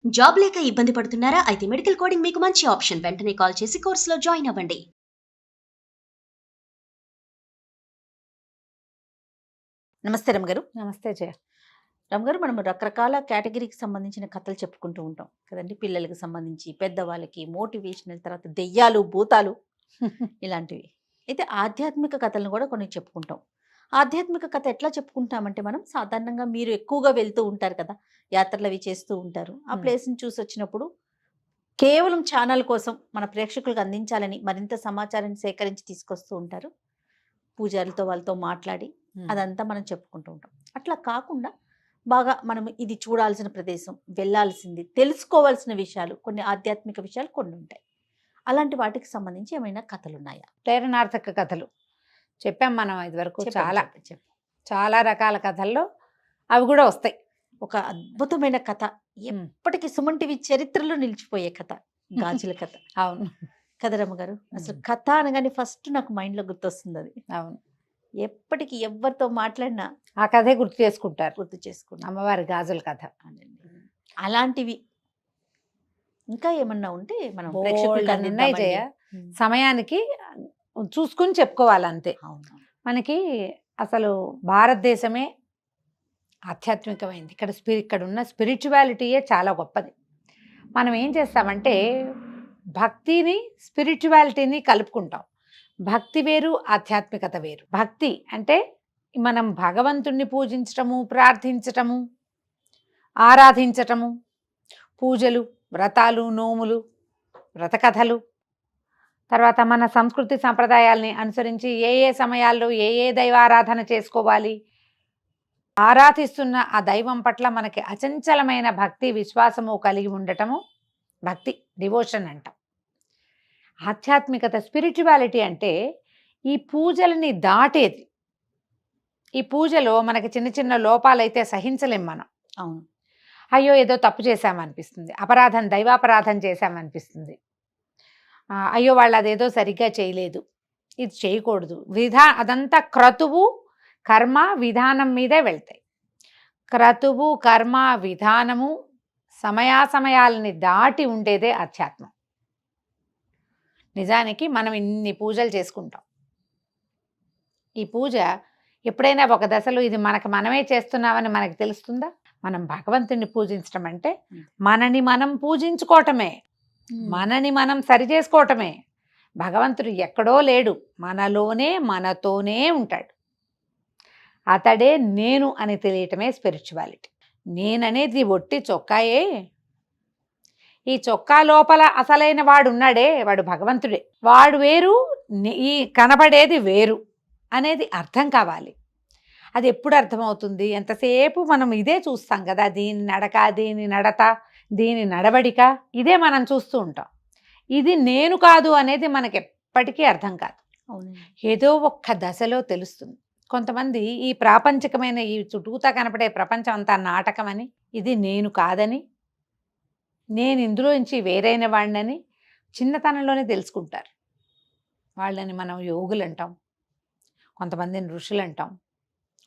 Job లేక ఇబ్బంది పడుతున్నారా? అయితే మెడికల్ కోడింగ్ మీకు మంచి ఆప్షన్. వెంటనే కాల్ చేసి కోర్సులో జాయిన్ అవ్వండి. నమస్తే రమగారు. నమస్తే జయ. రమగారు, మనం రకరకాల కేటగిరీకి సంబంధించిన కథలు చెప్పుకుంటూ ఉంటాం కదండి. పిల్లలకి సంబంధించి, పెద్దవాళ్ళకి, మోటివేషనల్, తర్వాత దెయ్యాలు, భూతాలు ఇలాంటివి. అయితే ఆధ్యాత్మిక కథలను కూడా కొన్ని చెప్పుకుంటాం. ఆధ్యాత్మిక కథ ఎట్లా చెప్పుకుంటామంటే, మనం సాధారణంగా మీరు ఎక్కువగా వెళ్తూ ఉంటారు కదా, యాత్రలు అవి చేస్తూ ఉంటారు. ఆ ప్లేస్ని చూసి వచ్చినప్పుడు కేవలం ఛానల్ కోసం మన ప్రేక్షకులకు అందించాలని మరింత సమాచారాన్ని సేకరించి తీసుకొస్తూ ఉంటారు. పూజారులతో వాళ్ళతో మాట్లాడి అదంతా మనం చెప్పుకుంటూ ఉంటాం. అట్లా కాకుండా బాగా మనం ఇది చూడాల్సిన ప్రదేశం, వెళ్ళాల్సింది, తెలుసుకోవాల్సిన విషయాలు, కొన్ని ఆధ్యాత్మిక విషయాలు కొన్ని ఉంటాయి. అలాంటి వాటికి సంబంధించి ఏమైనా కథలు ఉన్నాయా? ప్రేరణార్థక కథలు చెప్పాం మనం ఇదివరకు. చాలా రకాల కథల్లో అవి కూడా వస్తాయి. ఒక అద్భుతమైన కథ, ఎప్పటికీ సుమన్ టీవీ చరిత్రలో నిలిచిపోయే కథ, గాజుల కథ. అవును కదా రమ్మగారు. అసలు కథ అనగానే ఫస్ట్ నాకు మైండ్లో గుర్తొస్తుంది అది. అవును, ఎప్పటికీ ఎవరితో మాట్లాడినా ఆ కథే గుర్తు చేసుకుంటారు. అమ్మవారి గాజుల కథ. అలాంటివి ఇంకా ఏమన్నా ఉంటే మనం ఉన్నాయి జయ. సమయానికి చూసుకుని చెప్పుకోవాలంతే. మనకి అసలు భారతదేశమే ఆధ్యాత్మికమైంది. ఇక్కడ ఉన్న స్పిరిచువాలిటీయే చాలా గొప్పది. మనం ఏం చేస్తామంటే భక్తిని స్పిరిచువాలిటీని కలుపుకుంటాం. భక్తి వేరు, ఆధ్యాత్మికత వేరు. భక్తి అంటే మనం భగవంతుణ్ణి పూజించటము, ప్రార్థించటము, ఆరాధించటము, పూజలు, వ్రతాలు, నోములు, వ్రతకథలు, తర్వాత మన సంస్కృతి సంప్రదాయాల్ని అనుసరించి ఏ సమయాల్లో ఏ దైవారాధన చేసుకోవాలి, ఆరాధిస్తున్న ఆ దైవం పట్ల మనకి అచంచలమైన భక్తి, విశ్వాసము కలిగి ఉండటము భక్తి, డివోషన్ అంటాం. ఆధ్యాత్మికత, స్పిరిచువాలిటీ అంటే ఈ పూజలని దాటేది. ఈ పూజలో మనకి చిన్న చిన్న లోపాలైతే సహించలేం మనం. అవును, అయ్యో ఏదో తప్పు చేశామనిపిస్తుంది, అపరాధం, దైవాపరాధం చేశామనిపిస్తుంది. అయ్యో వాళ్ళు అదేదో సరిగ్గా చేయలేదు, ఇది చేయకూడదు. అదంతా క్రతువు, కర్మ, విధానం మీదే వెళ్తాయి. క్రతువు, కర్మ, విధానము, సమయాసమయాలని దాటి ఉండేదే ఆధ్యాత్మం. నిజానికి మనం ఇన్ని పూజలు చేసుకుంటాం. ఈ పూజ ఎప్పుడైనా ఒక దశలో ఇది మనమే చేస్తున్నామని మనకు తెలుస్తుందా? మనం భగవంతుని పూజించడం అంటే మనని మనం పూజించుకోవటమే, మనని మనం సరి చేసుకోవటమే. భగవంతుడు ఎక్కడో లేడు, మనలోనే, మనతోనే ఉంటాడు. అతడే నేను అని తెలియటమే స్పిరిచువాలిటీ. నేననేది ఒట్టి చొక్కాయే. ఈ చొక్కా లోపల అసలైన వాడు ఉన్నాడే, వాడు భగవంతుడే. వాడు వేరు, ఈ కనబడేది వేరు అనేది అర్థం కావాలి. అది ఎప్పుడు అర్థమవుతుంది? ఎంతసేపు మనం ఇదే చూస్తాం కదా, దీని నడక, దీని నడత, దీని నడవడిక, ఇదే మనం చూస్తూ ఉంటాం. ఇది నేను కాదు అనేది మనకి ఎప్పటికీ అర్థం కాదు. ఏదో ఒక్క దశలో తెలుస్తుంది. కొంతమంది ఈ ప్రాపంచికమైన, ఈ చుట్టూతా కనపడే ప్రపంచం అంతా నాటకమని, ఇది నేను కాదని, నేను ఇందులో నుంచి వేరైన వాడినని చిన్నతనంలోనే తెలుసుకుంటారు. వాళ్ళని మనం యోగులు అంటాం, కొంతమందిని ఋషులు అంటాం,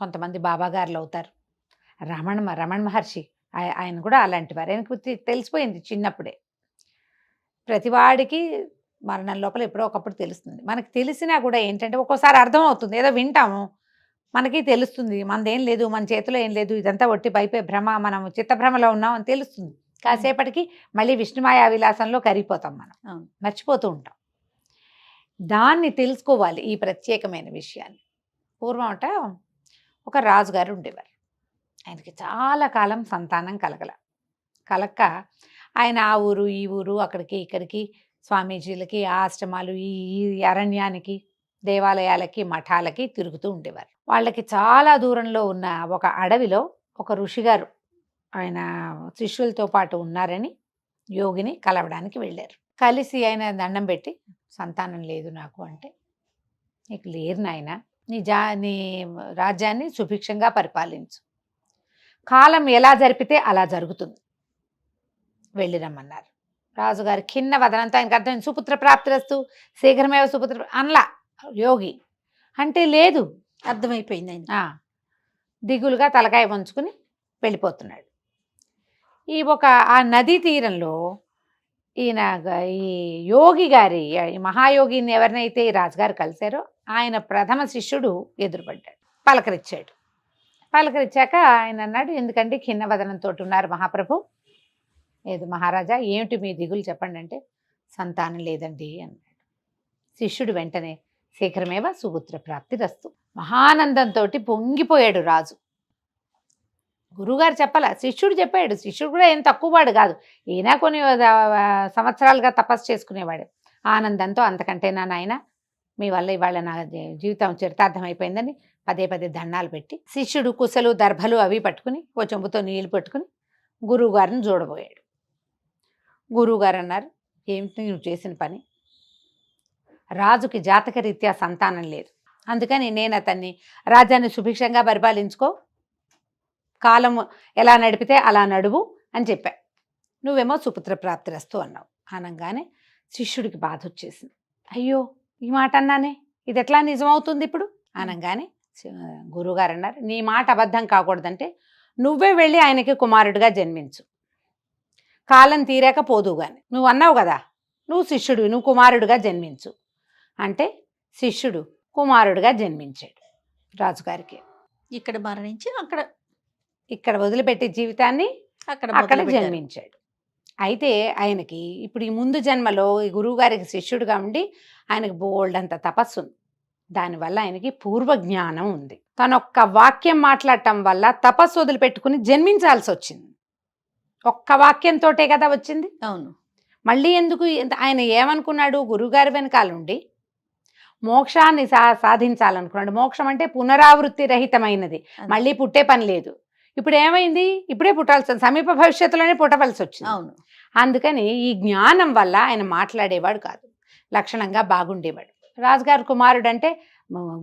కొంతమంది బాబాగారులు అవుతారు. రమణ మహర్షి ఆయన కూడా అలాంటి వారు. ఆయనకు తెలిసిపోయింది చిన్నప్పుడే. ప్రతివాడికి మరణం లోపల ఎప్పుడో ఒకప్పుడు తెలుస్తుంది. మనకి తెలిసినా కూడా ఏంటంటే ఒక్కోసారి అర్థం అవుతుంది, ఏదో వింటాము, మనకి తెలుస్తుంది మనదేం లేదు, మన చేతిలో ఏం లేదు, ఇదంతా ఒట్టి పైపే భ్రమ, మనం చిత్తభ్రమలో ఉన్నాం అని తెలుస్తుంది. కాసేపటికి మళ్ళీ విష్ణుమాయా విలాసంలో కరిగిపోతాం, మనం మర్చిపోతూ ఉంటాం. దాన్ని తెలుసుకోవాలి, ఈ ప్రత్యేకమైన విషయాన్ని. పూర్వం ఒక రాజుగారు ఉండేవారు. ఆయనకి చాలా కాలం సంతానం కలక్క ఆయన ఆ ఊరు ఈ ఊరు, అక్కడికి ఇక్కడికి, స్వామీజీలకి, ఆశ్రమాలు, ఈ అరణ్యానికి, దేవాలయాలకి, మఠాలకి తిరుగుతూ ఉండేవారు. వాళ్ళకి చాలా దూరంలో ఉన్న ఒక అడవిలో ఒక ఋషిగారు ఆయన శిష్యులతో పాటు ఉన్నారని యోగిని కలవడానికి వెళ్ళారు. కలిసి ఆయన దండం పెట్టి, సంతానం లేదు నాకు అంటే, నీకు లేరు నాయన, నీ రాజ్యాన్ని సుభిక్షంగా పరిపాలించు, కాలం ఎలా జరిపితే అలా జరుగుతుంది, వెళ్ళిరమ్మన్నారు. రాజుగారి ఖిన్న వదనంతో ఆయనకు అర్థం, సుపుత్ర ప్రాప్తిరస్తు శీఘ్రమేవ సుపుత్ర అనలా యోగి అంటే, లేదు అర్థమైపోయింది. ఆయన దిగులుగా తలకాయ వంచుకుని వెళ్ళిపోతున్నాడు. ఆ నదీ తీరంలో ఈయన ఈ యోగి గారి ఈ మహాయోగిని ఎవరినైతే ఈ రాజుగారు కలిశారో ఆయన ప్రథమ శిష్యుడు ఎదురుపడ్డాడు, పలకరించాక ఆయన అన్నాడు, ఎందుకంటే ఖిన్నవదనంతో ఉన్నారు మహాప్రభు, లేదు మహారాజా ఏమిటి మీ దిగులు చెప్పండి అంటే, సంతానం లేదండి అన్నాడు. శిష్యుడు వెంటనే శీఘ్రమేవ సుపుత్ర ప్రాప్తి రస్తు, మహానందంతో పొంగిపోయాడు రాజు. గురువుగారు చెప్పాల, శిష్యుడు చెప్పాడు. శిష్యుడు కూడా ఏం తక్కువవాడు కాదు, ఈయన కొన్ని సంవత్సరాలుగా తపస్సు చేసుకునేవాడు. ఆనందంతో అంతకంటేనా నాయన, మీ వల్ల ఇవాళ నా జీవితం చరితార్థం అయిపోయిందని పదే పదే దండాలు పెట్టి శిష్యుడు కుసలు దర్భలు అవి పట్టుకుని ఓ చెంబుతో నీళ్లు పట్టుకుని గురువుగారిని చూడబోయాడు. గురువుగారు అన్నారు, ఏమిటి నువ్వు చేసిన పని? రాజుకి జాతకరీత్యా సంతానం లేదు, అందుకని నేను అతన్ని రాజ్యాన్ని సుభిక్షంగా పరిపాలించుకో, కాలం ఎలా నడిపితే అలా నడువు అని చెప్పా. నువ్వేమో సుపుత్ర ప్రాప్తిరస్తు అన్నావు. అనగానే శిష్యుడికి బాధ వచ్చేసింది. అయ్యో ఈ మాట అన్నానే, ఇది ఎట్లా నిజమవుతుంది ఇప్పుడు అనగానే గురువుగారు అన్నారు, నీ మాట అబద్ధం కాకూడదంటే నువ్వే వెళ్ళి ఆయనకి కుమారుడిగా జన్మించు, కాలం తీరాక పోదు గాని. నువ్వు అన్నావు కదా, నువ్వు శిష్యుడు, నువ్వు కుమారుడిగా జన్మించు అంటే శిష్యుడు కుమారుడిగా జన్మించాడు రాజుగారికి. ఇక్కడ మరణించి ఇక్కడ వదిలిపెట్టే జీవితాన్ని అక్కడ జన్మించాడు. అయితే ఆయనకి ఇప్పుడు ఈ ముందు జన్మలో ఈ గురువుగారికి శిష్యుడిగా ఉండి ఆయనకు బోల్డ్ అంత తపస్సు ఉంది. దానివల్ల ఆయనకి పూర్వజ్ఞానం ఉంది. తను ఒక్క వాక్యం మాట్లాడటం వల్ల తపస్సు వదిలిపెట్టుకుని జన్మించాల్సి వచ్చింది. ఒక్క వాక్యంతోటే కదా వచ్చింది. అవును. మళ్ళీ ఎందుకు? ఆయన ఏమనుకున్నాడు? గురువుగారి వెనకాలండి మోక్షాన్ని సాధించాలనుకున్నాడు. మోక్షం అంటే పునరావృత్తి రహితమైనది, మళ్ళీ పుట్టే పని లేదు. ఇప్పుడు ఏమైంది? ఇప్పుడే పుట్టాల్సి, సమీప భవిష్యత్తులోనే పుట్టవలసి వచ్చింది. అవును. అందుకని ఈ జ్ఞానం వల్ల ఆయన మాట్లాడేవాడు కాదు, లక్షణంగా బాగుండేవాడు. రాజుగారి కుమారుడు అంటే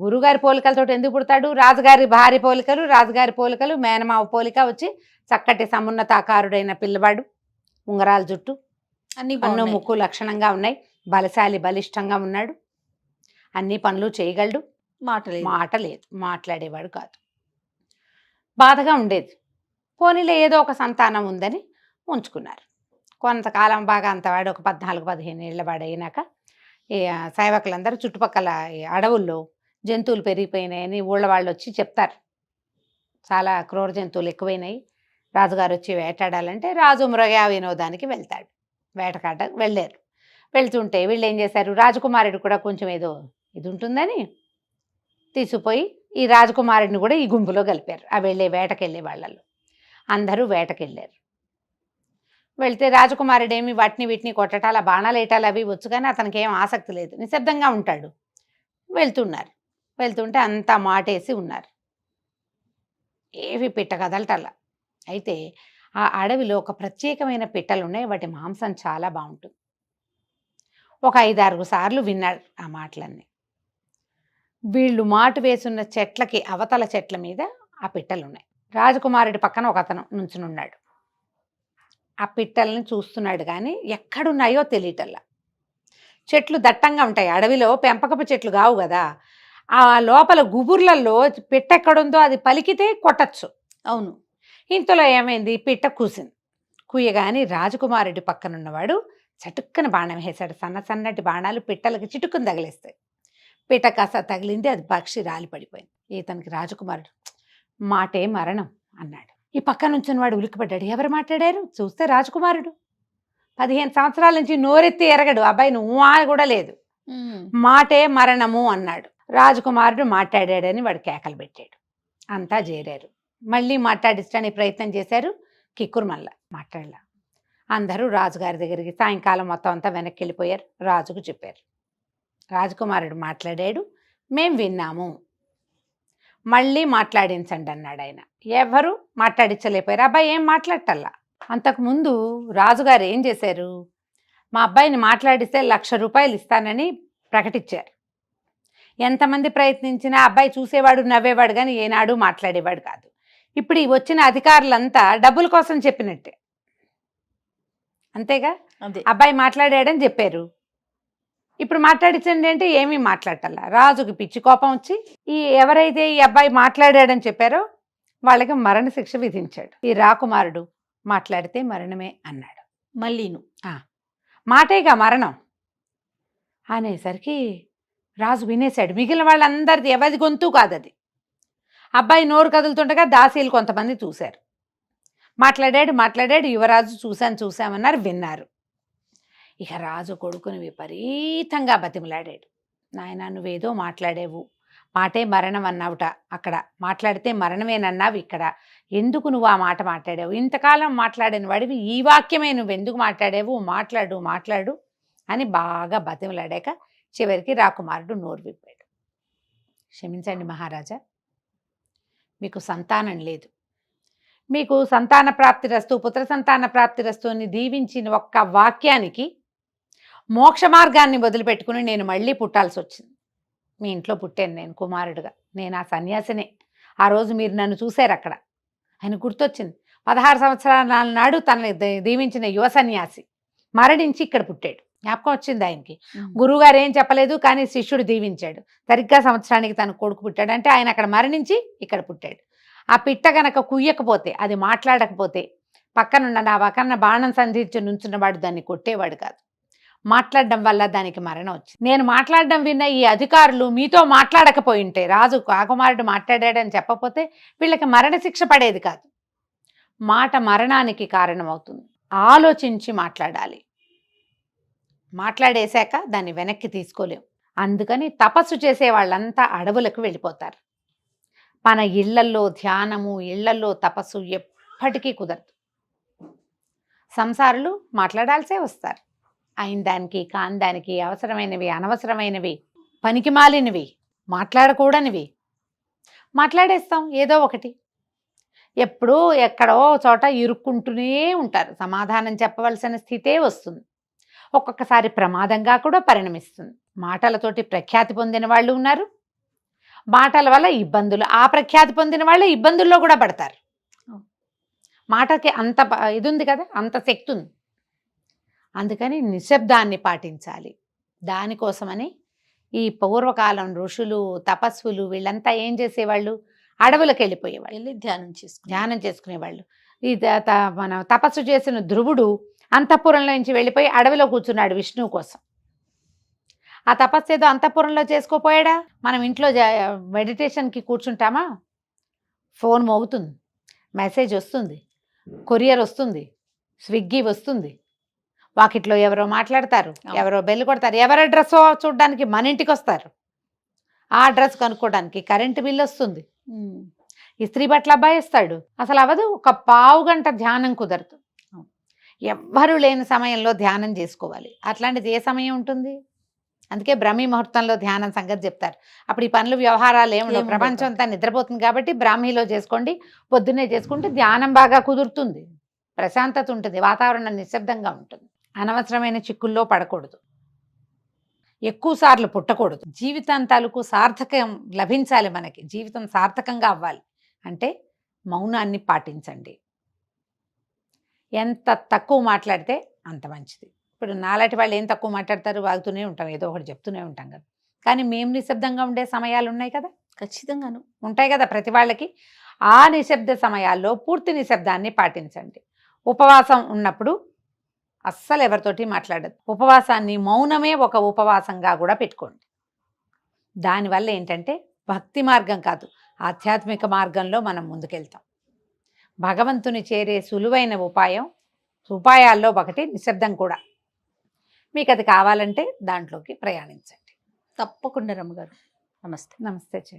గురుగారి పోలికలతో ఎందుకు పుడతాడు? రాజుగారి భార్య పోలికలు, రాజుగారి పోలికలు, మేనమావ పోలిక వచ్చి చక్కటి సమున్నతాకారుడైన పిల్లవాడు, ఉంగరాల జుట్టు, అన్ను ముక్కు లక్షణంగా ఉన్నాయి, బలశాలి బలిష్టంగా ఉన్నాడు, అన్ని పనులు చేయగలడు. మాట లేదు, మాట్లాడేవాడు కాదు. బాధగా ఉండేది. పోనీలే ఏదో ఒక సంతానం ఉందని ఉంచుకున్నారు. కొంతకాలం బాగా అంతవాడు ఒక 14-15 ఏళ్ల వాడు అయినాక ఈ సేవకులందరూ చుట్టుపక్కల అడవుల్లో జంతువులు పెరిగిపోయినాయని ఊళ్ళ వాళ్ళు వచ్చి చెప్తారు, చాలా క్రూర జంతువులు ఎక్కువైనాయి, రాజుగారు వచ్చి వేటాడాలంటే రాజు మృగయా వినోదానికి వెళ్తాడు. వేటకాడ వెళ్ళారు. వెళ్తుంటే వీళ్ళు ఏం చేశారు, రాజకుమారుడు కూడా కొంచెం ఏదో ఇది ఉంటుందని తీసుకుపోయి ఈ రాజకుమారుడిని కూడా ఈ గుంపులో కలిపారు. ఆ వేటకెళ్ళే వాళ్ళలో అందరూ వేటకెళ్ళారు. వెళ్తే రాజకుమారుడేమి వాటిని వీటిని కొట్టటాల బాణాలు వేయటాలు అవి వచ్చు, కానీ అతనికి ఏం ఆసక్తి లేదు, నిశ్శబ్దంగా ఉంటాడు. వెళ్తుంటే అంతా మాటేసి ఉన్నారు, ఏవి పిట్ట కదలటల్లా. అయితే ఆ అడవిలో ఒక ప్రత్యేకమైన పిట్టలు ఉన్నాయి, వాటి మాంసం చాలా బాగుంటుంది. ఒక 5-6 సార్లు విన్నాడు ఆ మాటలన్నీ. వీళ్ళు మాటు వేసున్న చెట్లకి అవతల చెట్ల మీద ఆ పిట్టలు ఉన్నాయి. రాజకుమారుడి పక్కన ఒక అతను నుంచునున్నాడు. ఆ పిట్టల్ని చూస్తున్నాడు, కానీ ఎక్కడున్నాయో తెలియటల్లా. చెట్లు దట్టంగా ఉంటాయి, అడవిలో పెంపకపు చెట్లు కావు కదా, ఆ లోపల గుబుర్లలో పిట్ట ఎక్కడుందో అది పలికితే కొట్టచ్చు. అవును. ఇంతలో ఏమైంది, పిట్ట కూసింది. కూయగాని రాజకుమారుడి పక్కనున్నవాడు చటుక్కన బాణం వేశాడు. సన్నటి బాణాలు పిట్టలకి చిటుక్కుని తగిలేస్తాయి. పిట్ట కాస్త తగిలింది, అది పక్షి రాలి పడిపోయింది. ఇతనికి రాజకుమారుడు మాటే మరణం అన్నాడు. ఈ పక్క నుంచి వాడు ఉలిక్కిపడ్డాడు. ఎవరు మాట్లాడారు? చూస్తే రాజకుమారుడు. 15 సంవత్సరాల నుంచి నోరెత్తి ఎరగడు అబ్బాయి, నువ్వు కూడా లేదు, మాటే మరణము అన్నాడు. రాజకుమారుడు మాట్లాడాడని వాడు కేకలు పెట్టాడు. అంతా చేరారు, మళ్ళీ మాట్లాడించడానికి ప్రయత్నం చేశారు. కిక్కురు మళ్ళా మాట్లాడలా. అందరూ రాజుగారి దగ్గరికి సాయంకాలం మొత్తం అంతా వెనక్కి వెళ్ళిపోయారు. రాజుకు చెప్పారు, రాజకుమారుడు మాట్లాడాడు, మేం విన్నాము, మళ్ళీ మాట్లాడించండి అన్నాడు ఆయన. ఎవరు మాట్లాడించలేకపోయారు. అబ్బాయి ఏం మాట్లాడటల్లా. అంతకుముందు రాజుగారు ఏం చేశారు, మా అబ్బాయిని మాట్లాడిస్తే 1,00,000 రూపాయలు ఇస్తానని ప్రకటించారు. ఎంతమంది ప్రయత్నించినా అబ్బాయి చూసేవాడు, నవ్వేవాడు, కానీ ఏనాడు మాట్లాడేవాడు కాదు. ఇప్పుడు ఈ వచ్చిన అధికారులంతా డబ్బుల కోసం చెప్పినట్టే, అంతేగా. అబ్బాయి మాట్లాడాడని చెప్పారు, ఇప్పుడు మాట్లాడించండి అంటే ఏమీ మాట్లాడటల్లా. రాజుకి పిచ్చి కోపం వచ్చి ఎవరైతే ఈ అబ్బాయి మాట్లాడాడని చెప్పారో వాళ్ళకి మరణశిక్ష విధించాడు. ఈ రాకుమారుడు మాట్లాడితే మరణమే అన్నాడు. మళ్ళీను. మాటేగా మరణం అనేసరికి రాజు వినేశాడు. మిగిలిన వాళ్ళందరిది ఎవరి గొంతు కాదది. అబ్బాయి నోరు కదులుతుండగా దాసీలు కొంతమంది చూశారు. మాట్లాడాడు. యువరాజు చూశామన్నారు, విన్నారు. ఇక రాజు కొడుకుని విపరీతంగా బతిమలాడాడు. నాయనా, నువ్వేదో మాట్లాడేవు, మాటే మరణం అన్నావుట, అక్కడ మాట్లాడితే మరణమేనన్నావు, ఇక్కడ ఎందుకు నువ్వు ఆ మాట మాట్లాడావు? ఇంతకాలం మాట్లాడిన వాడివి ఈ వాక్యమే నువ్వెందుకు మాట్లాడావు? మాట్లాడు అని బాగా బతిమలాడాక చివరికి రాకుమారుడు నోరు విప్పాడు. క్షమించండి మహారాజా, మీకు సంతానం లేదు. మీకు సంతాన ప్రాప్తిరస్తు, పుత్ర సంతాన ప్రాప్తిరస్తు అని దీవించిన ఒక్క వాక్యానికి మోక్ష మార్గాన్ని వదిలిపెట్టుకుని నేను మళ్ళీ పుట్టాల్సి వచ్చింది. మీ ఇంట్లో పుట్టాను నేను కుమారుడుగా. నేను ఆ సన్యాసినే. ఆ రోజు మీరు నన్ను చూశారు అక్కడ. ఆయన గుర్తొచ్చింది. 16 సంవత్సరాల నాడు తనని దీవించిన యువ సన్యాసి మరణించి ఇక్కడ పుట్టాడు. జ్ఞాపకం వచ్చింది ఆయనకి. గురువుగారు ఏం చెప్పలేదు, కానీ శిష్యుడు దీవించాడు. సరిగ్గా సంవత్సరానికి తన కొడుకు పుట్టాడు. అంటే ఆయన అక్కడ మరణించి ఇక్కడ పుట్టాడు. ఆ పిట్ట గనక కుయ్యకపోతే, అది మాట్లాడకపోతే, పక్కనున్న నా పక్కన బాణం సంధించి నుంచున్నవాడు దాన్ని కొట్టేవాడు కాదు. మాట్లాడడం వల్ల దానికి మరణం వచ్చింది. నేను మాట్లాడడం విన్న ఈ అధికారులు మీతో మాట్లాడకపోయి ఉంటే, రాజు కాకుమారుడు మాట్లాడాడని చెప్పకపోతే వీళ్ళకి మరణశిక్ష పడేది కాదు. మాట మరణానికి కారణమవుతుంది. ఆలోచించి మాట్లాడాలి. మాట్లాడేశాక దాన్ని వెనక్కి తీసుకోలేం. అందుకని తపస్సు చేసే వాళ్ళంతా అడవులకు వెళ్ళిపోతారు. మన ఇళ్లల్లో ధ్యానము, ఇళ్లల్లో తపస్సు ఎప్పటికీ కుదరదు. సంసారులు మాట్లాడాల్సే వస్తారు. అయిన దానికి కాని దానికి, అవసరమైనవి అనవసరమైనవి, పనికిమాలినవి, మాట్లాడకూడనివి మాట్లాడేస్తాం ఏదో ఒకటి. ఎప్పుడూ ఎక్కడో చోట ఇరుక్కుంటూనే ఉంటారు. సమాధానం చెప్పవలసిన స్థితే వస్తుంది. ఒక్కొక్కసారి ప్రమాదంగా కూడా పరిణమిస్తుంది. మాటలతోటి ప్రఖ్యాతి పొందిన వాళ్ళు ఉన్నారు. మాటల వల్ల ఇబ్బందులు, ఆ ప్రఖ్యాతి పొందిన వాళ్ళే ఇబ్బందుల్లో కూడా పడతారు. మాటకి అంత ఇది ఉంది కదా, అంత శక్తి ఉంది. అందుకని నిశ్శబ్దాన్ని పాటించాలి. దానికోసమని ఈ పూర్వకాలం ఋషులు, తపస్సులు వీళ్ళంతా ఏం చేసేవాళ్ళు? అడవులకు వెళ్ళిపోయేవాళ్ళు, వెళ్ళి ధ్యానం చేసుకునేవాళ్ళు. ఈ మన తపస్సు చేసిన ధ్రువుడు అంతఃపురంలో నుంచి వెళ్ళిపోయి అడవిలో కూర్చున్నాడు విష్ణువు కోసం. ఆ తపస్సు ఏదో అంతఃపురంలో చేసుకోపోయాడా? మనం ఇంట్లో మెడిటేషన్కి కూర్చుంటామా, ఫోన్ మోగుతుంది, మెసేజ్ వస్తుంది, కొరియర్ వస్తుంది, స్విగ్గీ వస్తుంది, వాకిట్లో ఎవరో మాట్లాడతారు, ఎవరో బెల్లు కొడతారు, ఎవరి అడ్రస్ చూడడానికి మన ఇంటికి వస్తారు, ఆ అడ్రస్ కనుక్కోవడానికి కరెంటు బిల్లు వస్తుంది, ఇస్త్రీ బట్టల అబ్బాయి ఇస్తాడు. అసలు అవదు. ఒక పావు గంట ధ్యానం కుదరదు. ఎవ్వరూ లేని సమయంలో ధ్యానం చేసుకోవాలి. అట్లాంటిది ఏ సమయం ఉంటుంది? అందుకే బ్రాహ్మీ ముహూర్తంలో ధ్యానం సంగతి చెప్తారు. అప్పుడు ఈ పనులు వ్యవహారాలు ఏముండవు. ప్రపంచం అంతా నిద్రపోతుంది కాబట్టి బ్రాహ్మీలో చేసుకోండి, పొద్దున్నే చేసుకుంటే ధ్యానం బాగా కుదురుతుంది, ప్రశాంతత ఉంటుంది, వాతావరణం నిశ్శబ్దంగా ఉంటుంది. అనవసరమైన చిక్కుల్లో పడకూడదు, ఎక్కువ సార్లు పుట్టకూడదు. జీవితాంతాలకు సార్థకం లభించాలి. మనకి జీవితం సార్థకంగా అవ్వాలి అంటే మౌనాన్ని పాటించండి. ఎంత తక్కువ మాట్లాడితే అంత మంచిది. ఇప్పుడు నాలాంటి వాళ్ళు ఏం తక్కువ మాట్లాడతారు, వాగుతూనే ఉంటాం, ఏదో ఒకటి చెప్తూనే ఉంటాం కదా. కానీ మేము నిశ్శబ్దంగా ఉండే సమయాలు ఉన్నాయి కదా, ఖచ్చితంగాను ఉంటాయి కదా ప్రతి వాళ్ళకి. ఆ నిశ్శబ్ద సమయాల్లో పూర్తి నిశ్శబ్దాన్ని పాటించండి. ఉపవాసం ఉన్నప్పుడు అస్సలు ఎవరితోటి మాట్లాడదు. ఉపవాసాన్ని, మౌనమే ఒక ఉపవాసంగా కూడా పెట్టుకోండి. దానివల్ల ఏంటంటే భక్తి మార్గం కాదు, ఆధ్యాత్మిక మార్గంలో మనం ముందుకెళ్తాం. భగవంతుని చేరే సులువైన ఉపాయాల్లో ఒకటి నిశ్శబ్దం కూడా. మీకు అది కావాలంటే దాంట్లోకి ప్రయాణించండి. తప్పకుండా రమ్మగారు. నమస్తే. నమస్తే.